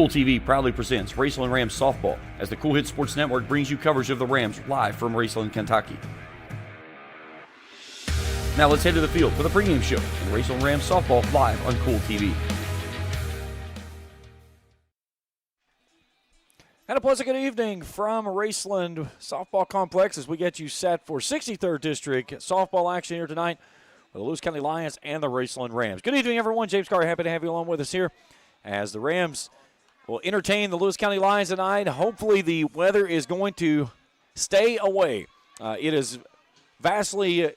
Kool TV proudly presents Raceland Rams softball as the Kool Hit Sports Network brings you coverage of the Rams live from Raceland, Kentucky. Now let's head to the field for the pregame show and Raceland Rams softball live on Kool TV. And a pleasant good evening from Raceland Softball Complex as we get you set for 63rd District softball action here tonight with the Lewis County Lions and the Raceland Rams. Good evening, everyone. James Carr, happy to have you along with us here as the Rams will entertain the Lewis County Lions tonight. Hopefully the weather is going to stay away. It is vastly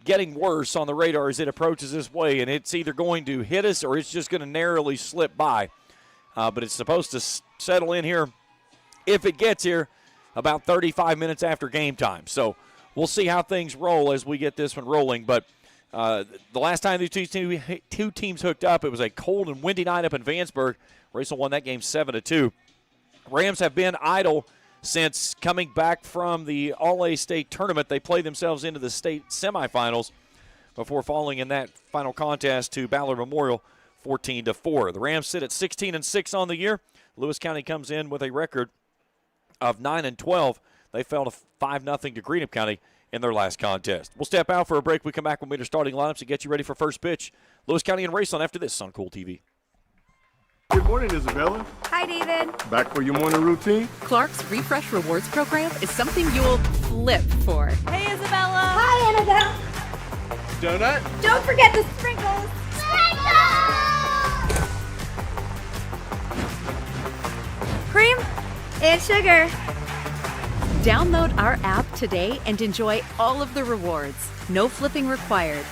getting worse on the radar as it approaches this way, and it's either going to hit us or it's just going to narrowly slip by. But it's supposed to settle in here, if it gets here, about 35 minutes after game time. So we'll see how things roll as we get this one rolling. But the last time these two teams hooked up, it was a cold and windy night up in Vanceburg. Raceland won that game 7-2. Rams have been idle since coming back from the All-A State tournament. They played themselves into the state semifinals before falling in that final contest to Ballard Memorial 14-4. The Rams sit at 16-6 on the year. Lewis County comes in with a record of 9-12. They fell to 5-0 to Greenup County in their last contest. We'll step out for a break. We come back when we meet our starting lineups to get you ready for first pitch. Lewis County and Raceland after this on Kool TV. Good morning, Isabella. Hi, David. Back for your morning routine? Clark's Refresh Rewards program is something you'll flip for. Hey, Isabella. Hi, Annabelle. Donut? Don't forget the sprinkles. Cream and sugar. Download our app today and enjoy all of the rewards. No flipping required.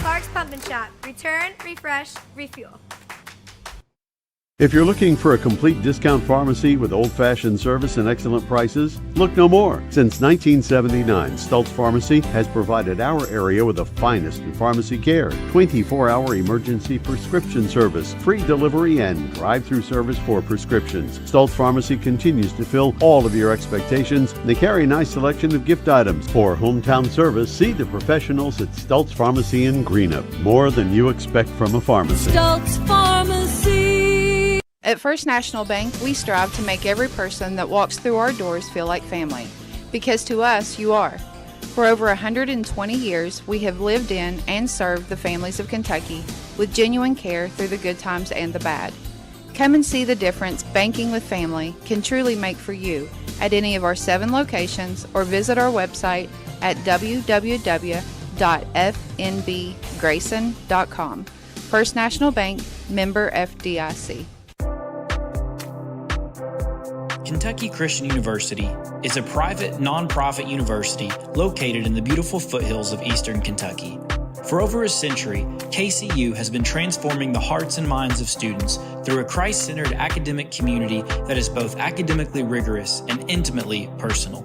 Clark's Pump and Shop. Return, refresh, refuel. If you're looking for a complete discount pharmacy with old-fashioned service and excellent prices, look no more. Since 1979, Stultz Pharmacy has provided our area with the finest in pharmacy care, 24-hour emergency prescription service, free delivery, and drive-through service for prescriptions. Stultz Pharmacy continues to fill all of your expectations. They carry a nice selection of gift items. For hometown service, see the professionals at Stultz Pharmacy in Greenup. More than you expect from a pharmacy. Stultz Pharmacy. At First National Bank, we strive to make every person that walks through our doors feel like family. Because to us, you are. For over 120 years, we have lived in and served the families of Kentucky with genuine care through the good times and the bad. Come and see the difference banking with family can truly make for you at any of our 7 locations or visit our website at www.fnbgrayson.com. First National Bank, member FDIC. Kentucky Christian University is a private, nonprofit university located in the beautiful foothills of eastern Kentucky. For over a century, KCU has been transforming the hearts and minds of students through a Christ-centered academic community that is both academically rigorous and intimately personal.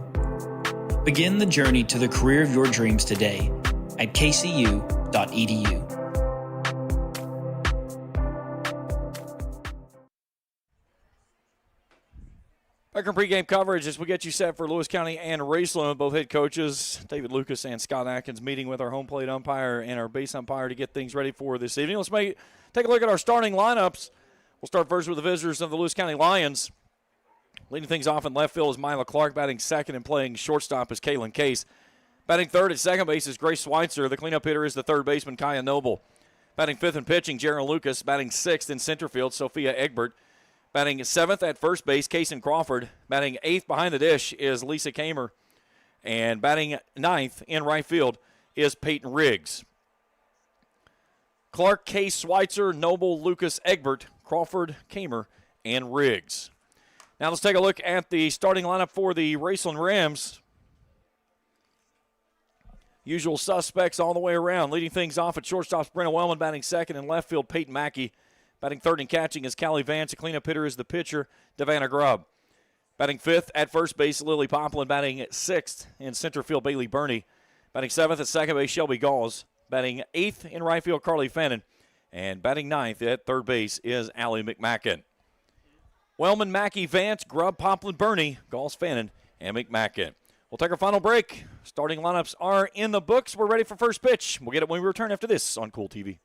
Begin the journey to the career of your dreams today at kcu.edu. Back in pregame coverage as we get you set for Lewis County and Raceland, both head coaches, David Lucas and Scott Atkins, meeting with our home plate umpire and our base umpire to get things ready for this evening. Let's take a look at our starting lineups. We'll start first with the visitors of the Lewis County Lions. Leading things off in left field is Mila Clark. Batting second and playing shortstop is Kaylin Case. Batting third at second base is Grace Schweitzer. The cleanup hitter is the third baseman, Kaya Noble. Batting fifth and pitching, Jaron Lucas. Batting sixth in center field, Sophia Egbert. Batting seventh at first base, Kaysen Crawford. Batting eighth behind the dish is Lisa Kamer. And batting ninth in right field is Peyton Riggs. Clark, Case, Schweitzer, Noble, Lucas, Egbert, Crawford, Kamer, and Riggs. Now let's take a look at the starting lineup for the Raceland Rams. Usual suspects all the way around. Leading things off at shortstop, Brenna Wellman. Batting second in left field, Peyton Mackey. Batting third and catching is Callie Vance. The cleanup hitter is the pitcher, Devana Grubb. Batting fifth at first base, Lily Poplin. Batting sixth in center field, Bailey Burney. Batting seventh at second base, Shelby Galls. Batting eighth in right field, Carly Fannin. And batting ninth at third base is Allie McMacken. Wellman, Mackey, Vance, Grubb, Poplin, Burney, Galls, Fannin, and McMacken. We'll take our final break. Starting lineups are in the books. We're ready for first pitch. We'll get it when we return after this on Kool TV.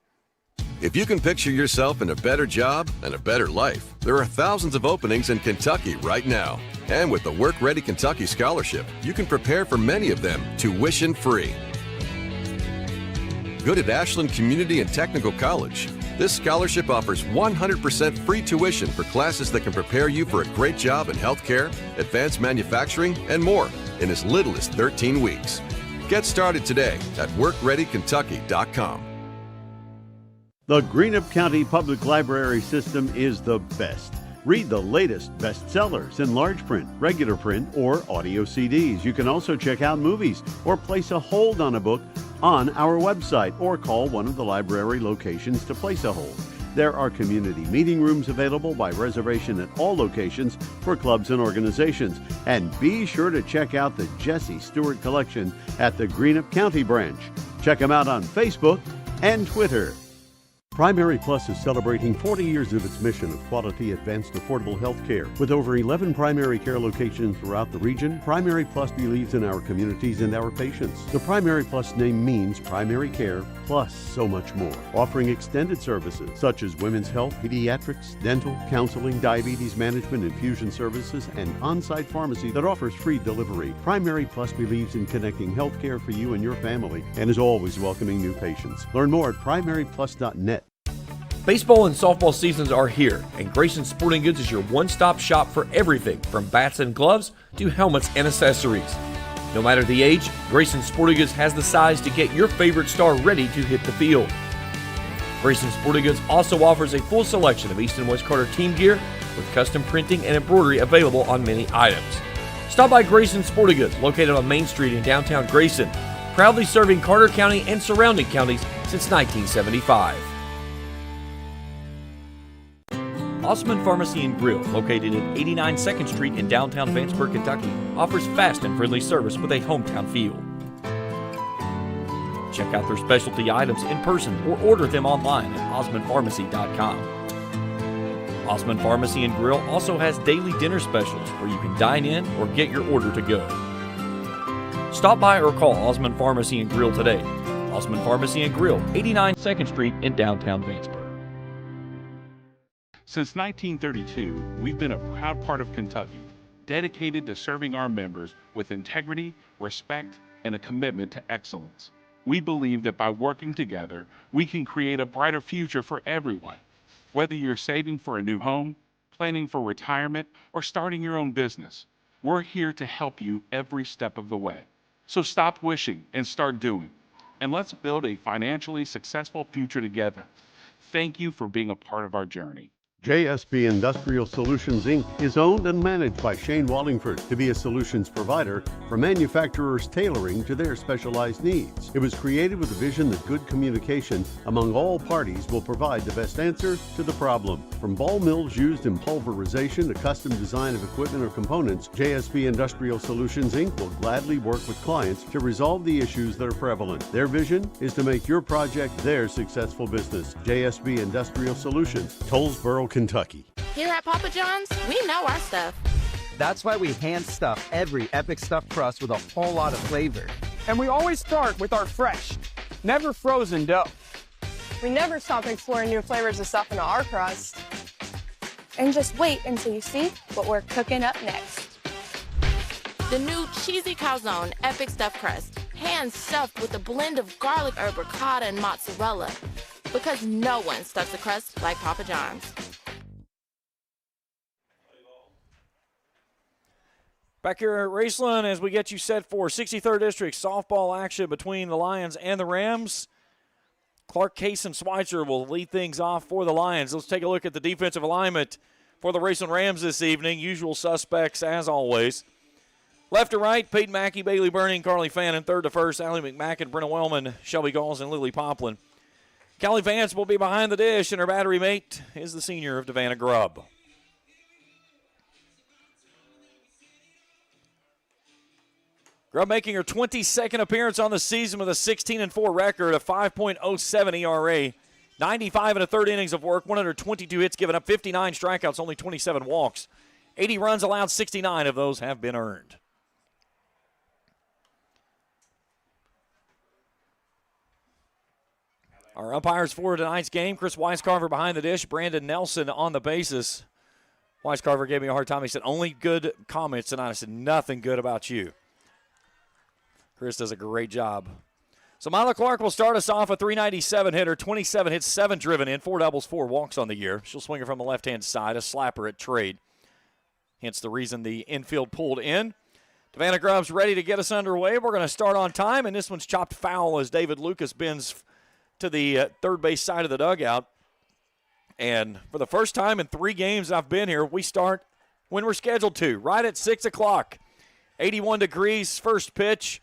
If you can picture yourself in a better job and a better life, there are thousands of openings in Kentucky right now. And with the Work Ready Kentucky Scholarship, you can prepare for many of them tuition-free. Good at Ashland Community and Technical College. This scholarship offers 100% free tuition for classes that can prepare you for a great job in healthcare, advanced manufacturing, and more in as little as 13 weeks. Get started today at workreadykentucky.com. The Greenup County Public Library System is the best. Read the latest bestsellers in large print, regular print, or audio CDs. You can also check out movies or place a hold on a book on our website or call one of the library locations to place a hold. There are community meeting rooms available by reservation at all locations for clubs and organizations. And be sure to check out the Jesse Stewart collection at the Greenup County branch. Check them out on Facebook and Twitter. Primary Plus is celebrating 40 years of its mission of quality, advanced, affordable health care. With over 11 primary care locations throughout the region, Primary Plus believes in our communities and our patients. The Primary Plus name means primary care plus so much more. Offering extended services such as women's health, pediatrics, dental, counseling, diabetes management, infusion services, and on-site pharmacy that offers free delivery. Primary Plus believes in connecting health care for you and your family and is always welcoming new patients. Learn more at primaryplus.net. Baseball and softball seasons are here, and Grayson Sporting Goods is your one-stop shop for everything from bats and gloves to helmets and accessories. No matter the age, Grayson Sporting Goods has the size to get your favorite star ready to hit the field. Grayson Sporting Goods also offers a full selection of East and West Carter team gear with custom printing and embroidery available on many items. Stop by Grayson Sporting Goods, located on Main Street in downtown Grayson, proudly serving Carter County and surrounding counties since 1975. Osmond Pharmacy and Grill, located at 89 2nd Street in downtown Vanceburg, Kentucky, offers fast and friendly service with a hometown feel. Check out their specialty items in person or order them online at osmondpharmacy.com. Osmond Pharmacy and Grill also has daily dinner specials where you can dine in or get your order to go. Stop by or call Osmond Pharmacy and Grill today. Osmond Pharmacy and Grill, 89 2nd Street in downtown Vanceburg. Since 1932, we've been a proud part of Kentucky, dedicated to serving our members with integrity, respect, and a commitment to excellence. We believe that by working together, we can create a brighter future for everyone. Whether you're saving for a new home, planning for retirement, or starting your own business, we're here to help you every step of the way. So stop wishing and start doing. And let's build a financially successful future together. Thank you for being a part of our journey. JSB Industrial Solutions, Inc. is owned and managed by Shane Wallingford to be a solutions provider for manufacturers tailoring to their specialized needs. It was created with a vision that good communication among all parties will provide the best answer to the problem. From ball mills used in pulverization to custom design of equipment or components, JSB Industrial Solutions, Inc. will gladly work with clients to resolve the issues that are prevalent. Their vision is to make your project their successful business. JSB Industrial Solutions, Tollsboro, Kentucky. Here at Papa John's, we know our stuff. That's why we hand stuff every epic stuffed crust with a whole lot of flavor. And we always start with our fresh, never frozen dough. We never stop exploring new flavors of stuff in our crust. And just wait until you see what we're cooking up next. The new cheesy calzone epic stuffed crust, hand stuffed with a blend of garlic herb, ricotta, and mozzarella. Because no one stuffs a crust like Papa John's. Back here at Raceland as we get you set for 63rd District softball action between the Lions and the Rams. Clark Case and Schweitzer will lead things off for the Lions. Let's take a look at the defensive alignment for the Raceland Rams this evening. Usual suspects as always. Left to right, Peyton Mackey, Bailey Burning, Carly Fannin. Third to first, Allie McMacken, Brenna Wellman, Shelby Galls, and Lily Poplin. Callie Vance will be behind the dish, and her battery mate is the senior of Devanna Grubb. Grubb making her 22nd appearance on the season with a 16-4 record, a 5.07 ERA, 95 and a third innings of work, 122 hits given up, 59 strikeouts, only 27 walks. 80 runs allowed, 69 of those have been earned. Our umpires for tonight's game, Chris Weiscarver behind the dish, Brandon Nelson on the bases. Weiscarver gave me a hard time. He said, only good comments tonight. I said, nothing good about you. Chris does a great job. So Mila Clark will start us off, a .397 hitter, 27 hits, 7 driven in, 4 doubles, 4 walks on the year. She'll swing it from the left-hand side, a slapper at trade. Hence the reason the infield pulled in. Savannah Grubbs ready to get us underway. We're going to start on time, and this one's chopped foul as David Lucas bends to the third base side of the dugout. And for the first time in 3 games I've been here, we start when we're scheduled to, right at 6 o'clock. 81 degrees, first pitch.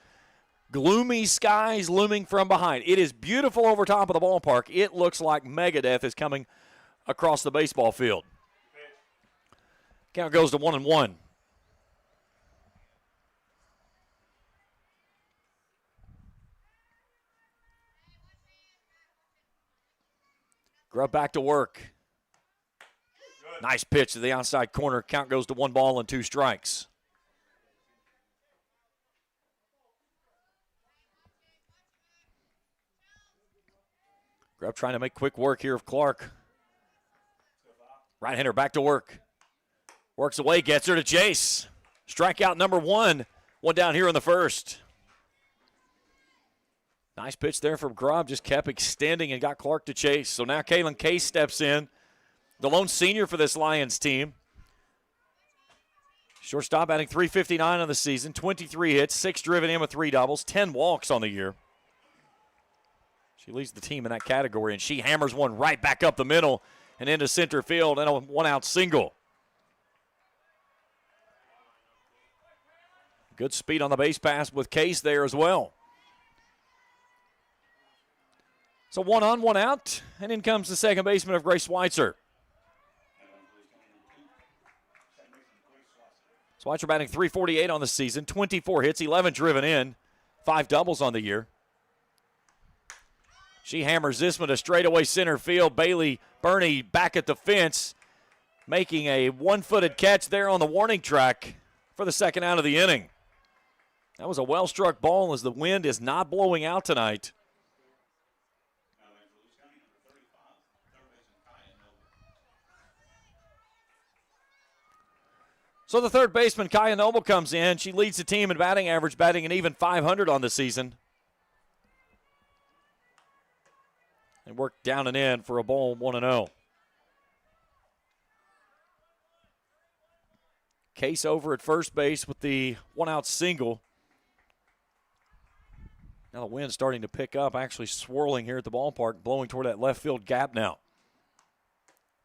Gloomy skies looming from behind. It is beautiful over top of the ballpark. It looks like Megadeth is coming across the baseball field. Count goes to 1-1. Grubb back to work. Nice pitch to the outside corner. Count goes to 1 ball and 2 strikes. Grubb trying to make quick work here of Clark. Right-hander back to work. Works away, gets her to chase. Strikeout number 1. One down here in the first. Nice pitch there from Grubb. Just kept extending and got Clark to chase. So now Kaylin Case steps in. The lone senior for this Lions team. Shortstop batting .359 on the season. 23 hits, 6 driven in with 3 doubles, 10 walks on the year. She leads the team in that category, and she hammers one right back up the middle and into center field and a 1-out single. Good speed on the base pass with Case there as well. So 1 on, 1 out, and in comes the second baseman of Grace Schweitzer. Schweitzer batting .348 on the season, 24 hits, 11 driven in, 5 doubles on the year. She hammers this one to straightaway center field. Bailey Burney back at the fence, making a one-footed catch there on the warning track for the second out of the inning. That was a well-struck ball as the wind is not blowing out tonight. So the third baseman, Kaya Noble, comes in. She leads the team in batting average, batting an even .500 on the season. And worked down and in for a ball, 1-0. Case over at first base with the 1-out single. Now the wind's starting to pick up, actually swirling here at the ballpark, blowing toward that left field gap now.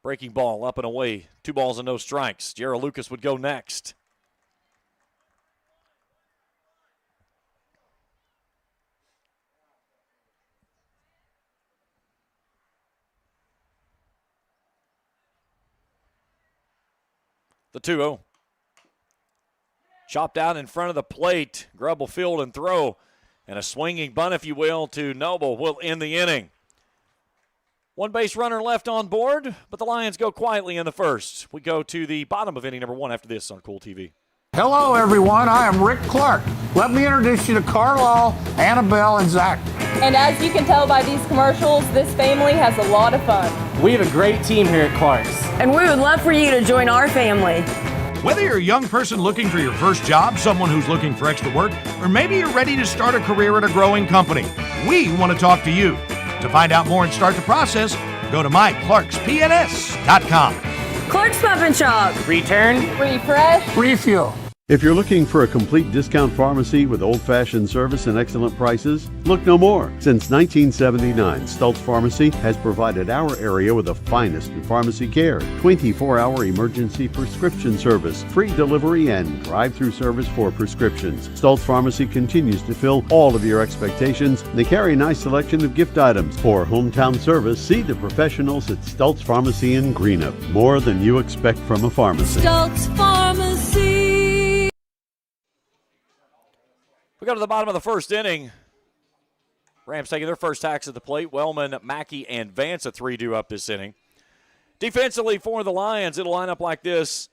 Breaking ball up and away. 2 balls and no strikes. Jarrah Lucas would go next. The 2-0. Chopped out in front of the plate. Grubb will field and throw. And a swinging bunt, if you will, to Noble will end the inning. 1 base runner left on board, but the Lions go quietly in the first. We go to the bottom of inning number 1 after this on Kool TV. Hello, everyone. I am Rick Clark. Let me introduce you to Carlisle, Annabelle, and Zach. And as you can tell by these commercials, this family has a lot of fun. We have a great team here at Clark's. And we would love for you to join our family. Whether you're a young person looking for your first job, someone who's looking for extra work, or maybe you're ready to start a career at a growing company, we want to talk to you. To find out more and start the process, go to myclarkspns.com. Clark's Pump and Shop. Return, refresh, refuel. If you're looking for a complete discount pharmacy with old-fashioned service and excellent prices, look no more. Since 1979, Stultz Pharmacy has provided our area with the finest in pharmacy care. 24-hour emergency prescription service, free delivery, and drive-through service for prescriptions. Stultz Pharmacy continues to fill all of your expectations. They carry a nice selection of gift items. For hometown service, see the professionals at Stultz Pharmacy in Greenup. More than you expect from a pharmacy. Stultz Pharmacy. We go to the bottom of the first inning. Rams taking their first hacks at the plate. Wellman, Mackey, and Vance, a 3 due up this inning. Defensively for the Lions, it'll line up like this.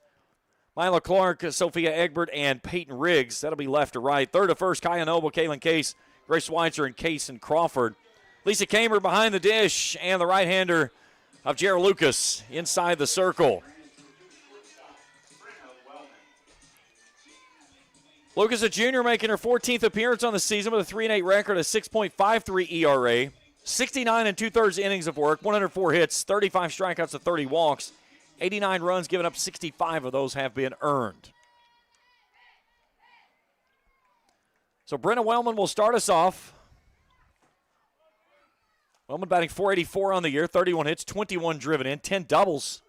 Mila Clark, Sophia Egbert, and Peyton Riggs. That'll be left to right. Third to first, Kaya Noble, Kaylin Case, Grace Schweitzer, and Case and Crawford. Lisa Kamer behind the dish, and the right-hander of Jared Lucas inside the circle. Lucas, a junior, making her 14th appearance on the season with a 3-8 record, a 6.53 ERA, 69 2/3 innings of work, 104 hits, 35 strikeouts to 30 walks, 89 runs given up, 65 of those have been earned. So Brenna Wellman will start us off. Wellman batting .484 on the year, 31 hits, 21 driven in, 10 doubles,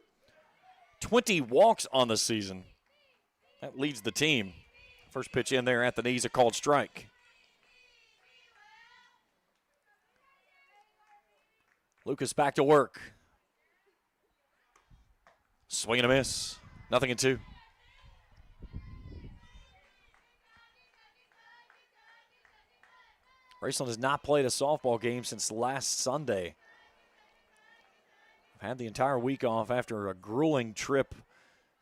20 walks on the season. That leads the team. First pitch in there at the knees, a called strike. Lucas back to work. Swing and a miss. 0-2. Raceland has not played a softball game since last Sunday. Had the entire week off after a grueling trip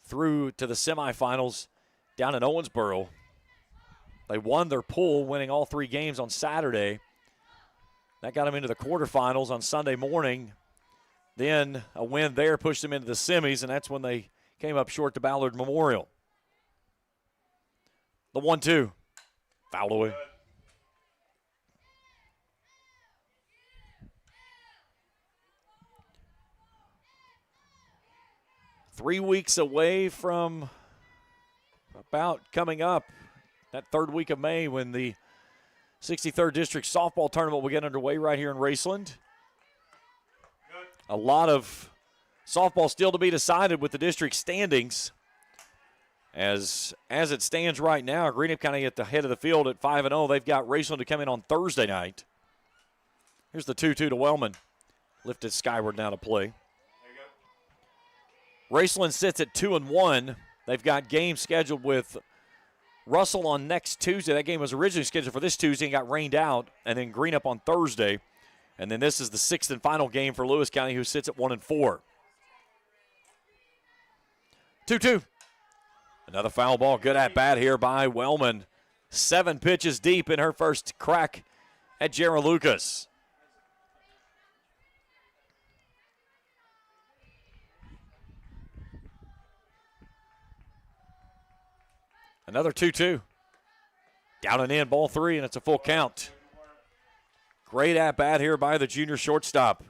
through to the semifinals down in Owensboro. They won their pool, winning all 3 games on Saturday. That got them into the quarterfinals on Sunday morning. Then a win there pushed them into the semis, and that's when they came up short to Ballard Memorial. The 1-2. Fouled away. Three weeks away from about coming up that third week of May when the 63rd District Softball Tournament will get underway right here in Raceland. A lot of softball still to be decided with the district standings. As it stands right now, Greenup County at the head of the field at 5-0. They've got Raceland to come in on Thursday night. Here's the 2-2 to Wellman. Lifted skyward now to play. Raceland sits at 2-1. They've got games scheduled with Russell on next Tuesday. That game was originally scheduled for this Tuesday and got rained out. And then Greenup on Thursday. And then this is the 6th and final game for Lewis County, who sits at 1-4. 2-2. Another foul ball. Good at bat here by Wellman. 7 pitches deep in her first crack at Jara Lucas. Another 2-2. Down and in, ball 3, and it's a full count. Great at-bat here by the junior shortstop.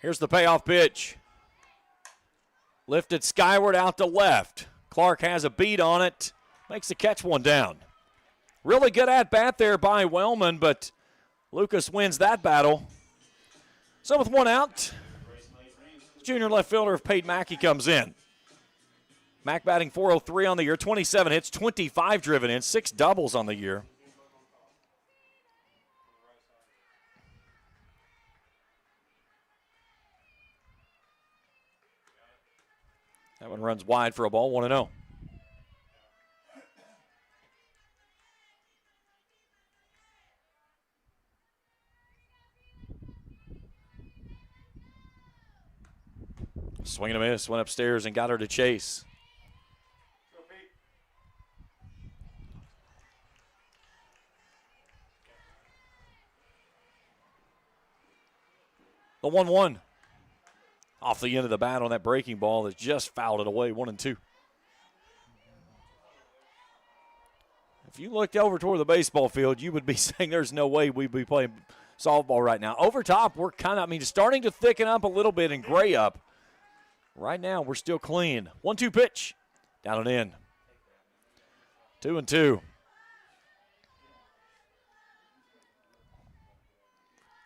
Here's the payoff pitch. Lifted skyward out to left. Clark has a beat on it. Makes the catch, one down. Really good at-bat there by Wellman, but Lucas wins that battle. So with one out, junior left fielder Peyton Mackey comes in. Mack batting .403 on the year, 27 hits, 25 driven in, 6 doubles on the year. That one runs wide for a ball, 1-0. Swing and a miss, went upstairs and got her to chase. The 1-1. Off the end of the bat on that breaking ball that just fouled it away, 1-2. If you looked over toward the baseball field, you would be saying there's no way we'd be playing softball right now. Over top, we're starting to thicken up a little bit and gray up. Right now, we're still clean. 1-2 pitch. Down and in. 2-2.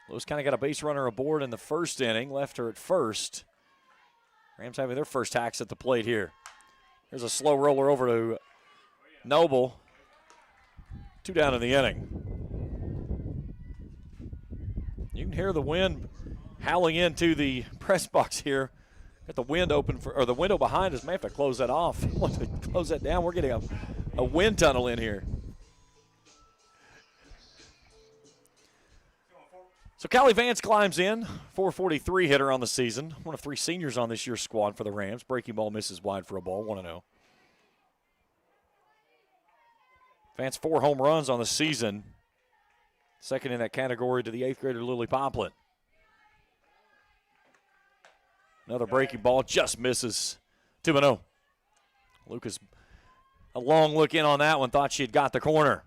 Lewis kind of got a base runner aboard in the first inning, left her at first. Rams having their first hacks at the plate here. Here's a slow roller over to Noble. 2 down in the inning. You can hear the wind howling into the press box here. Got the wind open the window behind us. May have to close that off. Want to close that down? We're getting a wind tunnel in here. So Callie Vance climbs in, 443 hitter on the season. One of 3 seniors on this year's squad for the Rams. Breaking ball misses wide for a ball, 1-0. Vance 4 home runs on the season. Second in that category to the 8th grader Lily Poplin. Another breaking ball just misses, 2-0. Lucas, a long look in on that one, thought she had got the corner.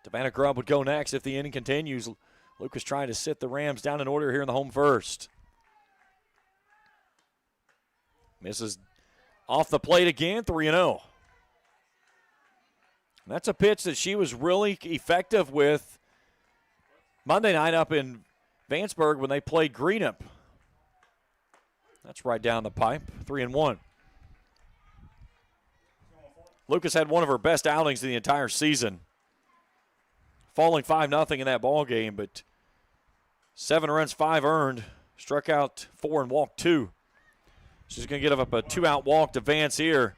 Savannah Grubb would go next if the inning continues. Lucas trying to sit the Rams down in order here in the home first. Misses off the plate again, 3-0. That's a pitch that she was really effective with Monday night up in Vanceburg when they played Greenup. That's right down the pipe, 3-1. Lucas had one of her best outings of the entire season, falling 5-0 in that ball game, but 7 runs, 5 earned, struck out 4 and walked 2. She's going to give up a 2-out walk to Vance here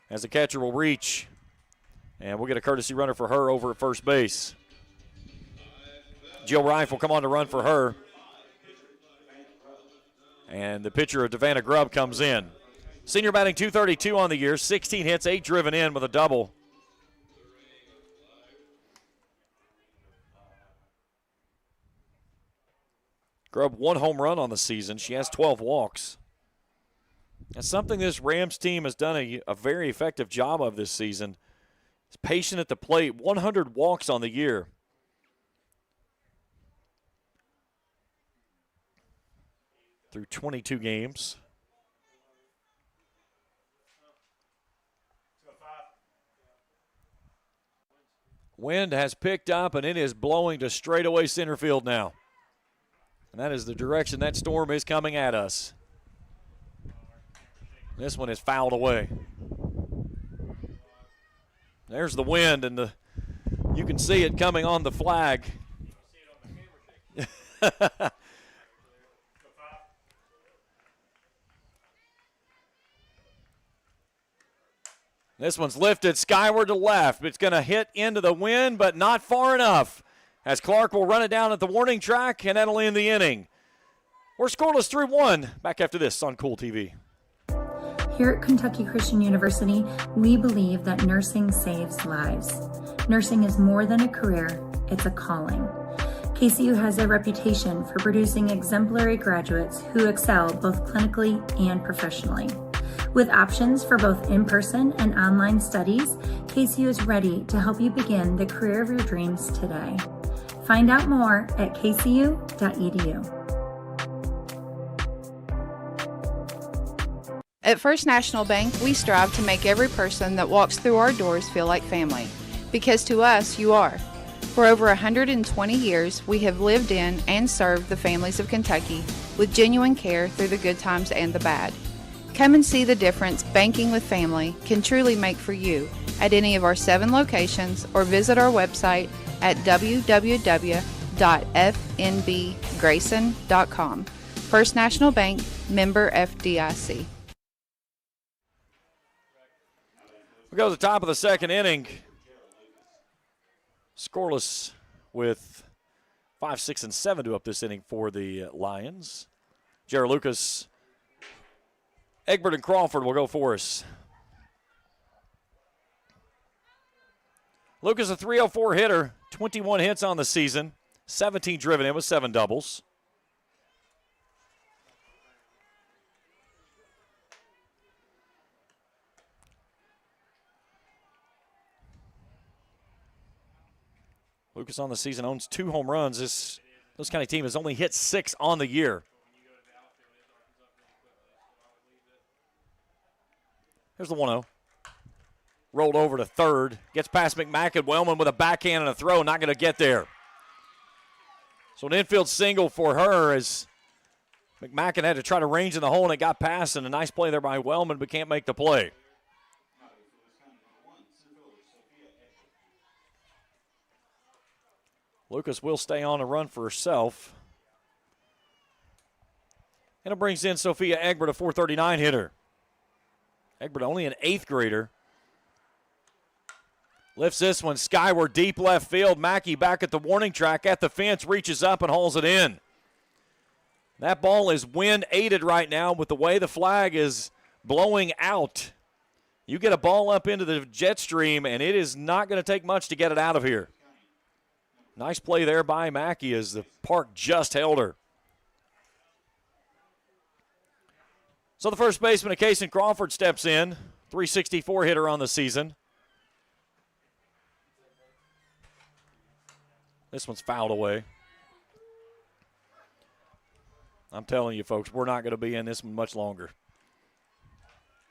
as the catcher will reach, and we'll get a courtesy runner for her over at first base. Jill Reif will come on to run for her, and the pitcher of Savannah Grubb comes in. Senior batting .232 on the year, 16 hits, 8 driven in with a double. Grubb 1 home run on the season. She has 12 walks. That's something this Rams team has done a very effective job of this season. It's patient at the plate, 100 walks on the year. Through 22 games. Wind has picked up, and it is blowing to straightaway center field now. And that is the direction that storm is coming at us. This one is fouled away. There's the wind, and you can see it coming on the flag. This one's lifted skyward to left. It's going to hit into the wind, but not far enough, as Clark will run it down at the warning track, and that'll end the inning. We're scoreless 3-1. Back after this on Kool TV. Here at Kentucky Christian University, we believe that nursing saves lives. Nursing is more than a career, it's a calling. KCU has a reputation for producing exemplary graduates who excel both clinically and professionally. With options for both in-person and online studies, KCU is ready to help you begin the career of your dreams today. Find out more at kcu.edu. At First National Bank, we strive to make every person that walks through our doors feel like family. Because to us, you are. For over 120 years, we have lived in and served the families of Kentucky with genuine care through the good times and the bad. Come and see the difference banking with family can truly make for you at any of our 7 locations, or visit our website at www.fnbgrayson.com. First National Bank, member FDIC. We go to the top of the second inning. Scoreless with 5, 6, and 7 to up this inning for the Lions. Jared Lucas, Egbert, and Crawford will go for us. Lucas, a .304 hitter, 21 hits on the season, 17 driven in with 7 doubles. Lucas on the season owns 2 home runs. This kind of team has only hit 6 on the year. Here's the 1-0. Rolled over to third. Gets past McMacken. Wellman with a backhand and a throw. Not going to get there. So an infield single for her as McMacken had to try to range in the hole, and it got past, and a nice play there by Wellman, but can't make the play. Lucas will stay on a run for herself. And it brings in Sophia Egbert, a .439 hitter. Egbert only an 8th grader. Lifts this one skyward, deep left field. Mackey back at the warning track at the fence, reaches up and hauls it in. That ball is wind aided right now with the way the flag is blowing out. You get a ball up into the jet stream, and it is not going to take much to get it out of here. Nice play there by Mackey as the park just held her. So the first baseman of Kason Crawford steps in, 364 hitter on the season. This one's fouled away. I'm telling you, folks, we're not going to be in this one much longer.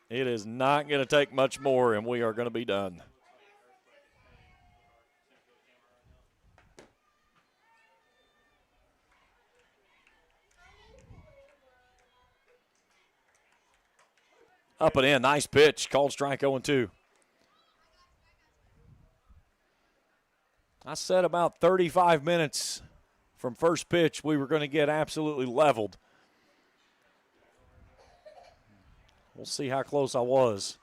It is not going to take much more, and we are going to be done. Up and in, nice pitch. Called strike 0-2. I said about 35 minutes from first pitch we were going to get absolutely leveled. We'll see how close I was.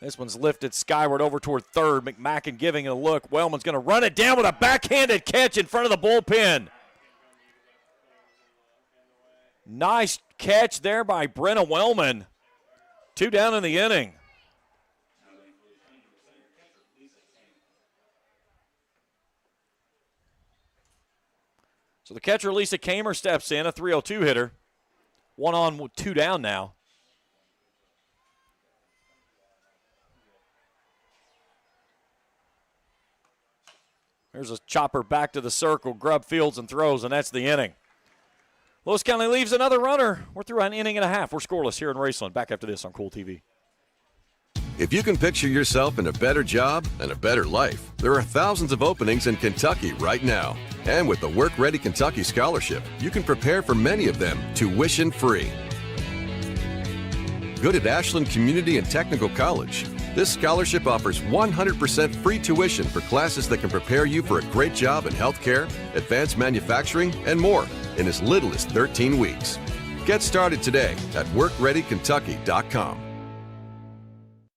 This one's lifted skyward over toward third. McMacken giving it a look. Wellman's going to run it down with a backhanded catch in front of the bullpen. Nice catch there by Brenna Wellman. 2 down in the inning. So the catcher, Lisa Kamer, steps in, a 302 hitter. 1 on, 2 down now. There's a chopper back to the circle. Grubb fields and throws, and that's the inning. Lewis County leaves another runner. We're through an inning and a half. We're scoreless here in Raceland. Back after this on Kool TV. If you can picture yourself in a better job and a better life, there are thousands of openings in Kentucky right now. And with the Work Ready Kentucky Scholarship, you can prepare for many of them tuition-free. Good at Ashland Community and Technical College. This scholarship offers 100% free tuition for classes that can prepare you for a great job in healthcare, advanced manufacturing, and more in as little as 13 weeks. Get started today at workreadykentucky.com.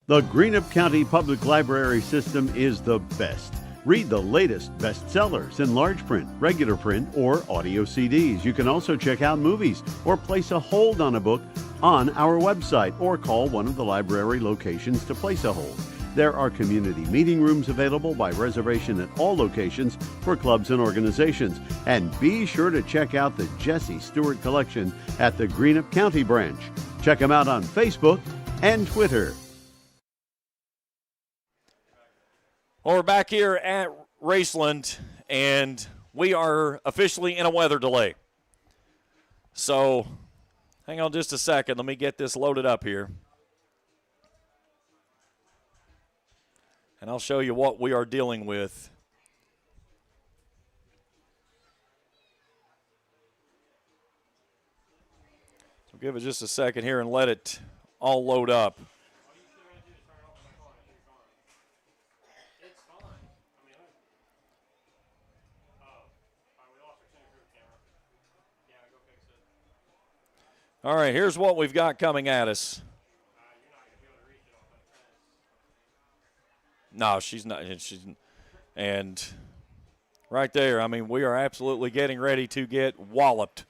The Greenup County Public Library System is the best. Read the latest bestsellers in large print, regular print, or audio CDs. You can also check out movies or place a hold on a book on our website or call one of the library locations to place a hold. There are community meeting rooms available by reservation at all locations for clubs and organizations. And be sure to check out the Jesse Stewart collection at the Greenup County branch. Check them out on Facebook and Twitter. Well, we're back here at Raceland, and we are officially in a weather delay. So hang on just a second. Let me get this loaded up here. And I'll show you what we are dealing with. So give it just a second here and let it all load up. All right, here's what we've got coming at us. No, she's not. And right there, I mean, we are absolutely getting ready to get walloped.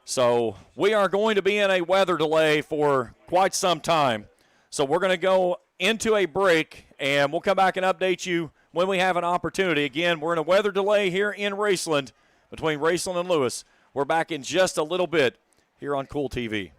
So we are going to be in a weather delay for quite some time. So we're going to go into a break, and we'll come back and update you when we have an opportunity. Again, we're in a weather delay here in Raceland, between Raceland and Lewis. We're back in just a little bit here on Kool TV.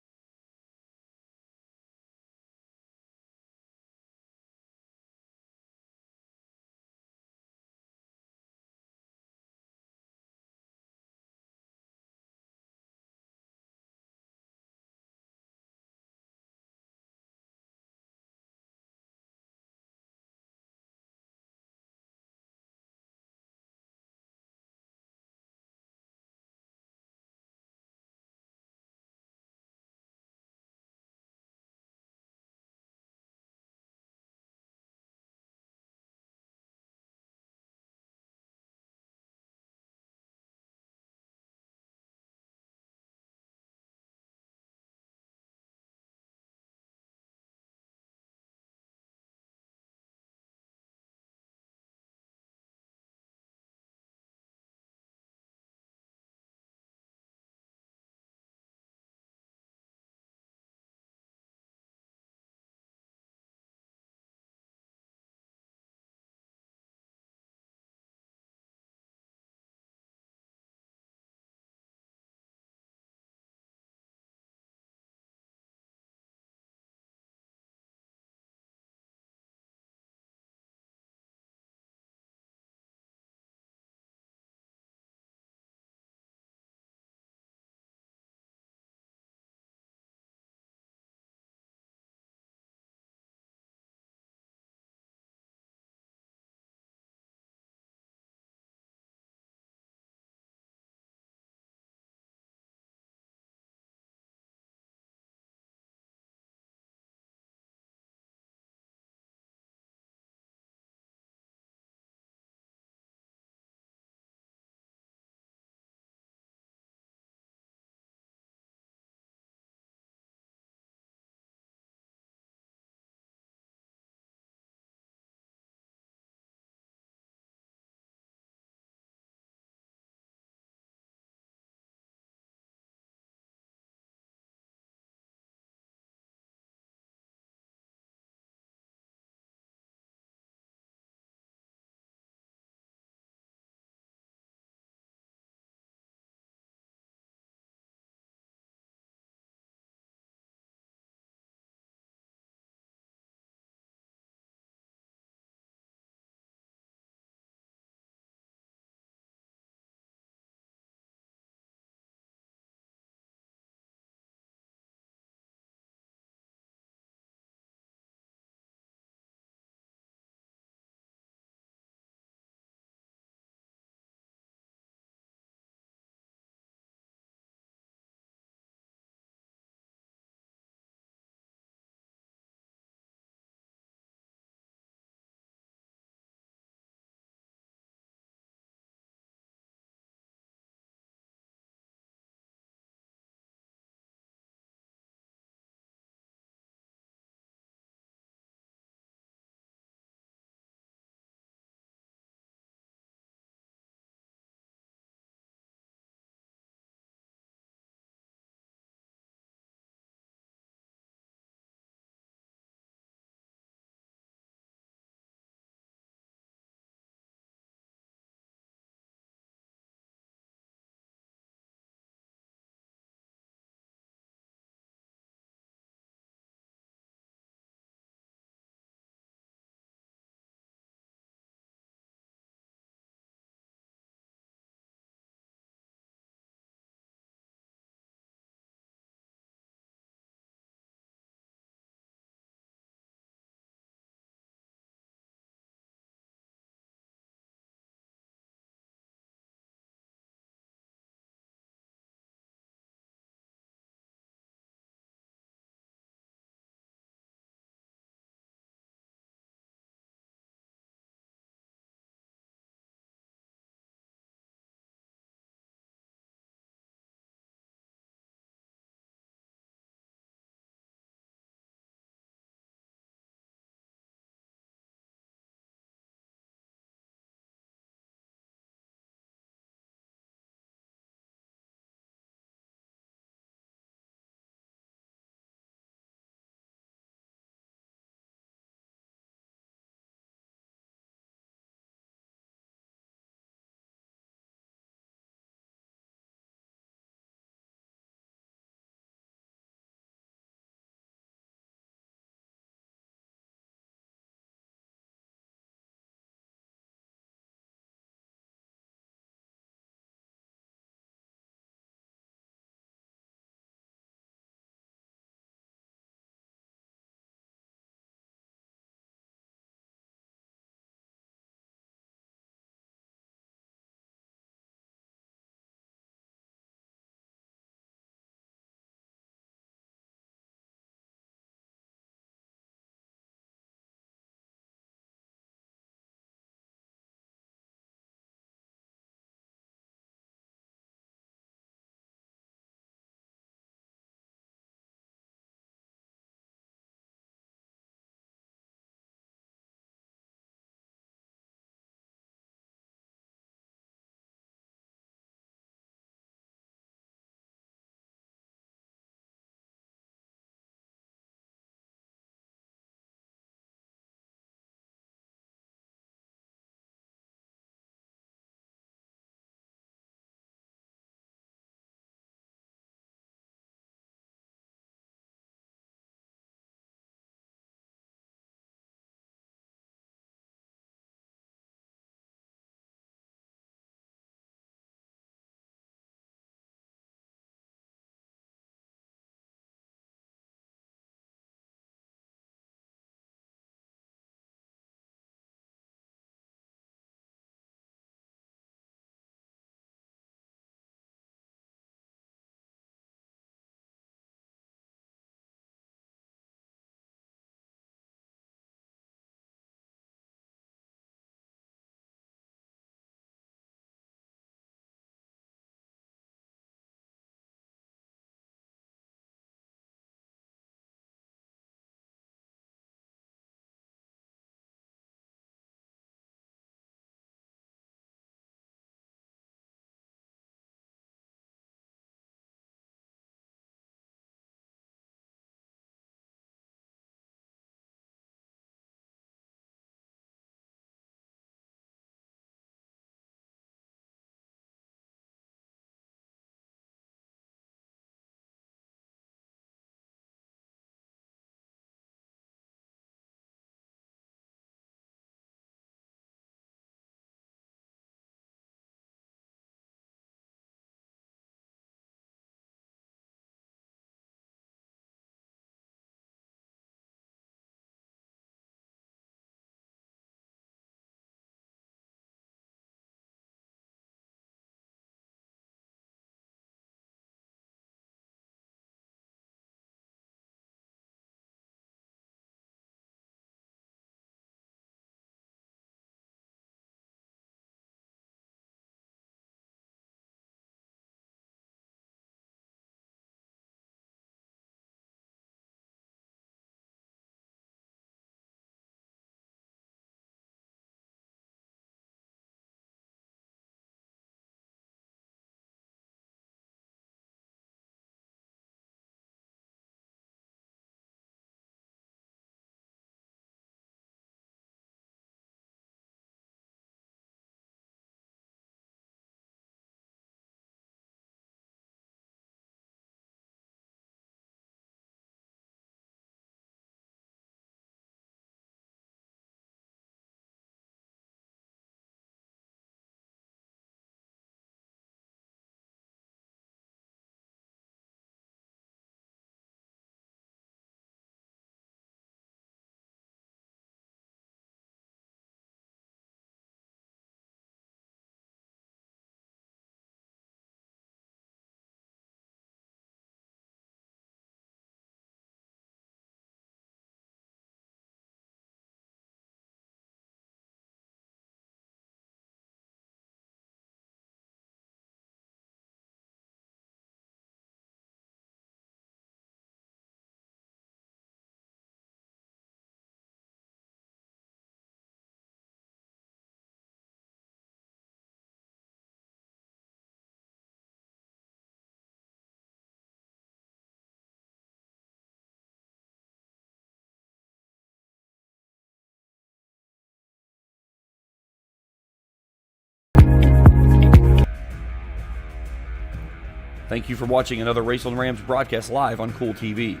Thank you for watching another Raceland Rams broadcast live on Kool TV.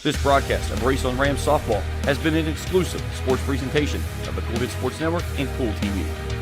This broadcast of Raceland Rams softball has been an exclusive sports presentation of the Kool Sports Network and Kool TV.